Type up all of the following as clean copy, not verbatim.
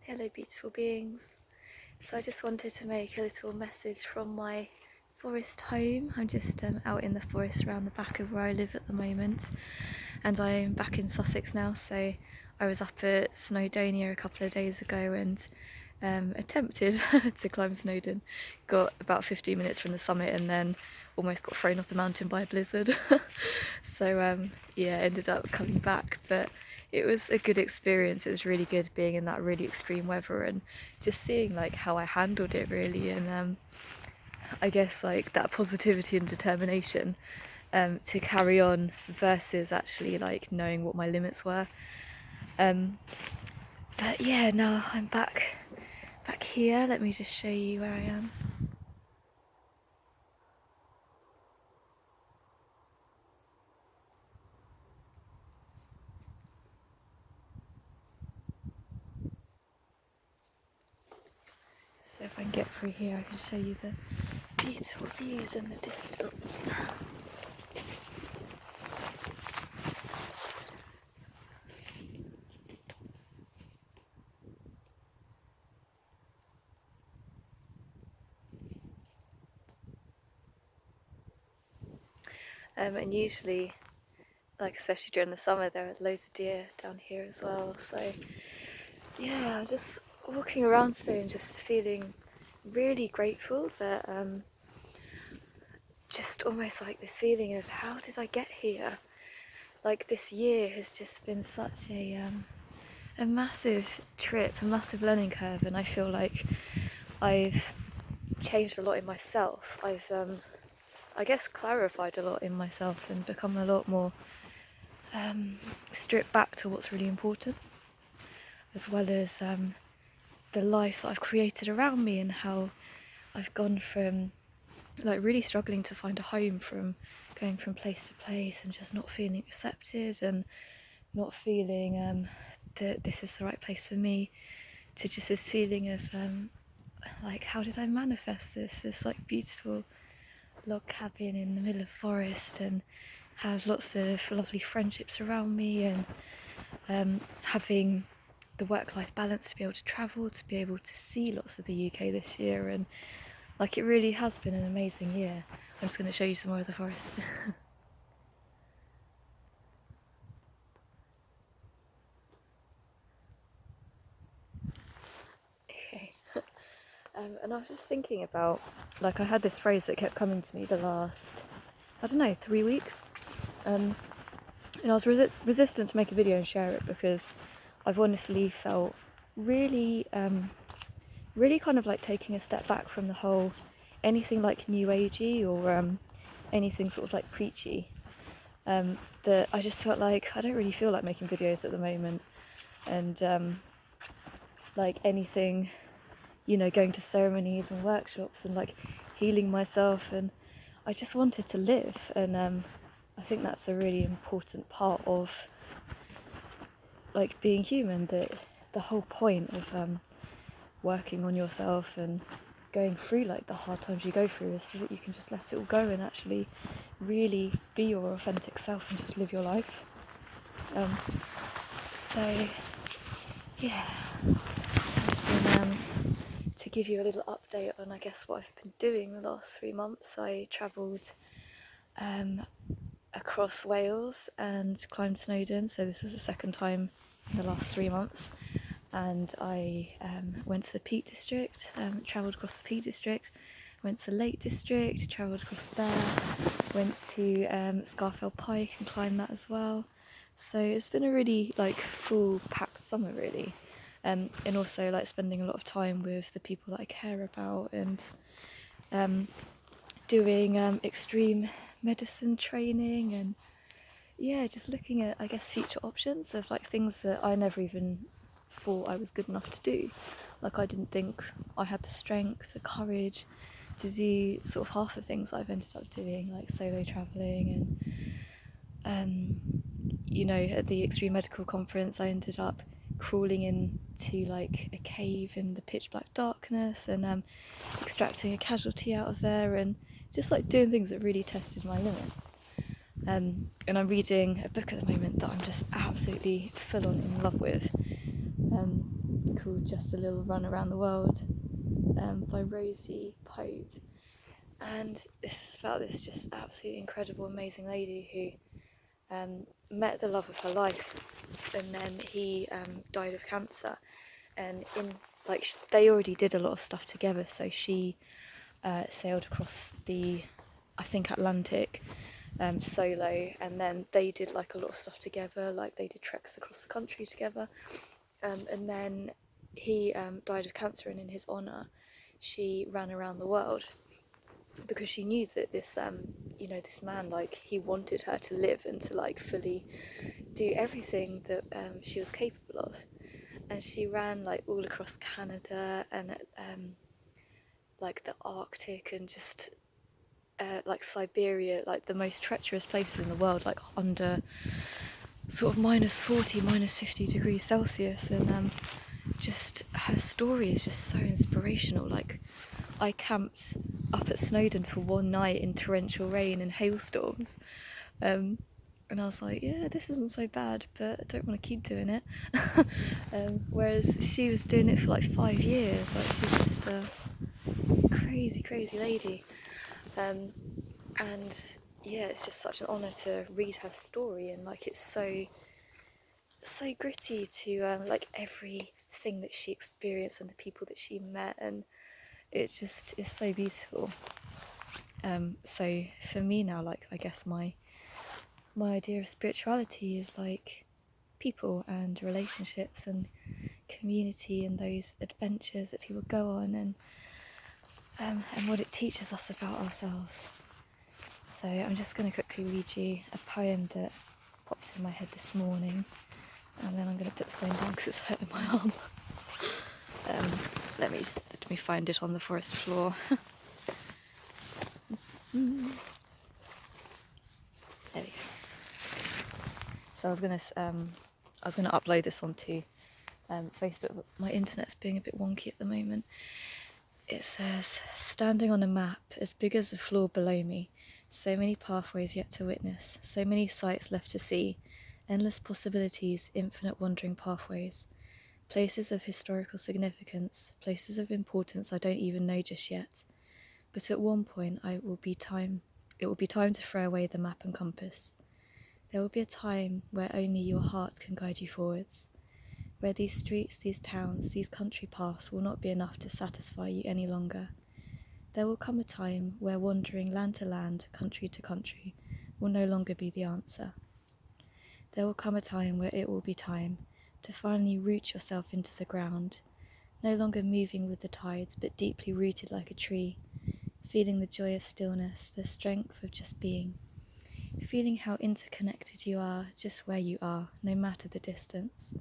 Hello beautiful beings. So I just wanted to make a little message from my forest home. I'm just out in the forest around the back of where I live at the moment, and I'm back in Sussex now. So I was up at Snowdonia a couple of days ago and attempted to climb Snowdon. Got about 15 minutes from the summit and then almost got thrown off the mountain by a blizzard. So yeah, ended up coming back, but it was a good experience. It was really good being in that really extreme weather and just seeing like how I handled it really, and I guess like that positivity and determination to carry on versus actually like knowing what my limits were. But yeah, now I'm back here. Let me just show you where I am. So if I can get through here, I can show you the beautiful views in the distance. And usually, like especially during the summer, there are loads of deer down here as well. So yeah, I'm just walking around today and just feeling really grateful that just almost like this feeling of how did I get here? Like this year has just been such a massive trip, a massive learning curve, and I feel like I've changed a lot in myself. I've I guess clarified a lot in myself and become a lot more stripped back to what's really important, as well as the life that I've created around me and how I've gone from like really struggling to find a home, from going from place to place and just not feeling accepted and not feeling that this is the right place for me, to just this feeling of like how did I manifest this like beautiful log cabin in the middle of forest and have lots of lovely friendships around me, and having the work-life balance to be able to travel, to be able to see lots of the UK this year, and like it really has been an amazing year. I'm just going to show you some more of the forest. Okay. And I was just thinking about, like I had this phrase that kept coming to me the last, I don't know, 3 weeks. And I was resistant to make a video and share it because I've honestly felt really, really kind of like taking a step back from the whole anything like new agey or anything sort of like preachy. That I just felt like I don't really feel like making videos at the moment, and like anything, you know, going to ceremonies and workshops and like healing myself, and I just wanted to live, and I think that's a really important part of like being human, that the whole point of working on yourself and going through like the hard times you go through is so that you can just let it all go and actually really be your authentic self and just live your life. So yeah, and to give you a little update on I guess what I've been doing the last 3 months, I travelled across Wales and climbed Snowdon, so this was the second time in the last 3 months, and I went to the Peak District, travelled across the Peak District, went to the Lake District, travelled across there, went to Scafell Pike and climbed that as well. So it's been a really like full packed summer really, and also like spending a lot of time with the people that I care about, and doing extreme medicine training, and yeah, just looking at I guess future options of like things that I never even thought I was good enough to do. Like I didn't think I had the strength, the courage to do sort of half the things I've ended up doing, like solo travelling, and you know, at the Extreme Medical Conference I ended up crawling into like a cave in the pitch black darkness and extracting a casualty out of there, and just like doing things that really tested my limits. And I'm reading a book at the moment that I'm just absolutely full on in love with, called Just a Little Run Around the World by Rosie Pope. And this is about this just absolutely incredible, amazing lady who met the love of her life, and then he died of cancer. And they already did a lot of stuff together, so she sailed across the, I think, Atlantic solo, and then they did like a lot of stuff together, like they did treks across the country together, and then he died of cancer, and in his honour she ran around the world, because she knew that this this man, like, he wanted her to live and to like fully do everything that she was capable of. And she ran like all across Canada and like the Arctic, and just like Siberia, like the most treacherous places in the world, like under sort of -40, -50 degrees Celsius. And just her story is just so inspirational. Like, I camped up at Snowdon for one night in torrential rain and hailstorms, and I was like, yeah, this isn't so bad, but I don't want to keep doing it. Whereas she was doing it for like 5 years. Like, she's just a crazy lady. And yeah, it's just such an honour to read her story, and like it's so gritty to like everything that she experienced and the people that she met, and it just is so beautiful. So for me now, like, I guess my idea of spirituality is like people and relationships and community and those adventures that people go on, and what it teaches us about ourselves. So I'm just going to quickly read you a poem that popped in my head this morning, and then I'm going to put the phone down because it's hurting my arm. Let me find it on the forest floor. There we go. So I was gonna upload this onto Facebook, but my internet's being a bit wonky at the moment. It says, standing on a map as big as the floor below me, so many pathways yet to witness, so many sights left to see, endless possibilities, infinite wandering pathways, places of historical significance, places of importance I don't even know just yet. But at one point it will be time to throw away the map and compass. There will be a time where only your heart can guide you forwards, where these streets, these towns, these country paths will not be enough to satisfy you any longer. There will come a time where wandering land to land, country to country, will no longer be the answer. There will come a time where it will be time to finally root yourself into the ground, no longer moving with the tides, but deeply rooted like a tree, feeling the joy of stillness, the strength of just being, feeling how interconnected you are just where you are, no matter the distance,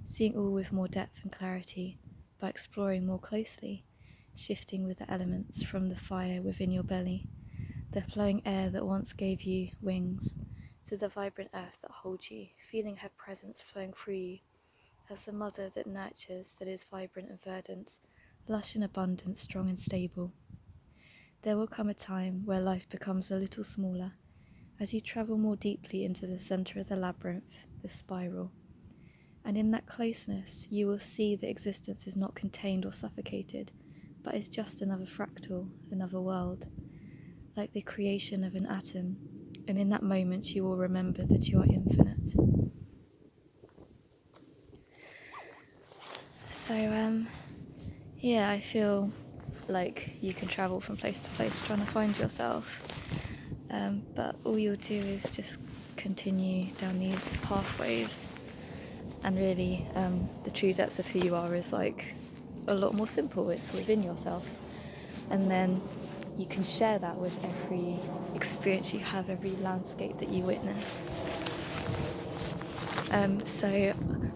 seeing all with more depth and clarity by exploring more closely, shifting with the elements from the fire within your belly, the flowing air that once gave you wings, to the vibrant earth that holds you, feeling her presence flowing through you as the mother that nurtures, that is vibrant and verdant, lush and abundant, strong and stable. There will come a time where life becomes a little smaller as you travel more deeply into the centre of the labyrinth, the spiral. And in that closeness, you will see that existence is not contained or suffocated, but is just another fractal, another world, like the creation of an atom. And in that moment, you will remember that you are infinite. So, yeah, I feel like you can travel from place to place trying to find yourself, but all you'll do is just continue down these pathways, and really the true depths of who you are is like a lot more simple. It's within yourself, and then you can share that with every experience you have, every landscape that you witness. So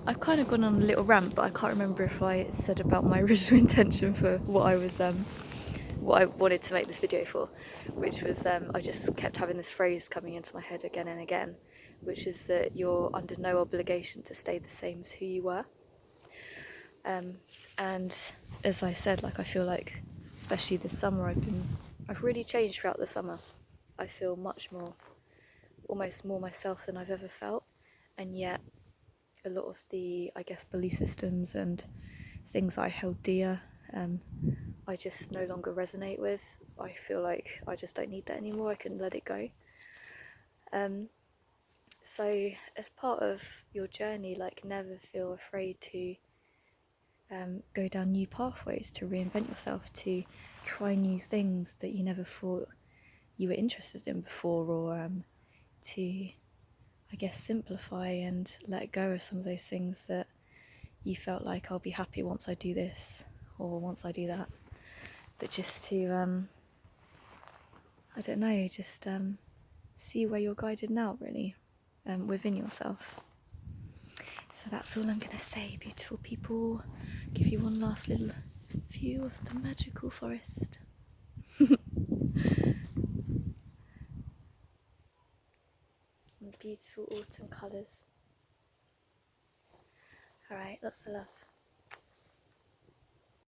I've kind of gone on a little rant, but I can't remember if I said about my original intention for what I wanted to make this video for, which was I just kept having this phrase coming into my head again and again, which is that you're under no obligation to stay the same as who you were. And as I said, like, I feel like, especially this summer, I've really changed throughout the summer. I feel much more, almost more myself than I've ever felt, and yet a lot of the, I guess, belief systems and things I held dear, I just no longer resonate with. I feel like I just don't need that anymore. I can let it go. So as part of your journey, like, never feel afraid to go down new pathways, to reinvent yourself, to try new things that you never thought you were interested in before, or to, I guess, simplify and let go of some of those things that you felt like, I'll be happy once I do this or once I do that. But just to, I don't know, just see where you're guided now, really, within yourself. So that's all I'm going to say, beautiful people. Give you one last little view of the magical forest. And beautiful autumn colours. Alright, lots of love.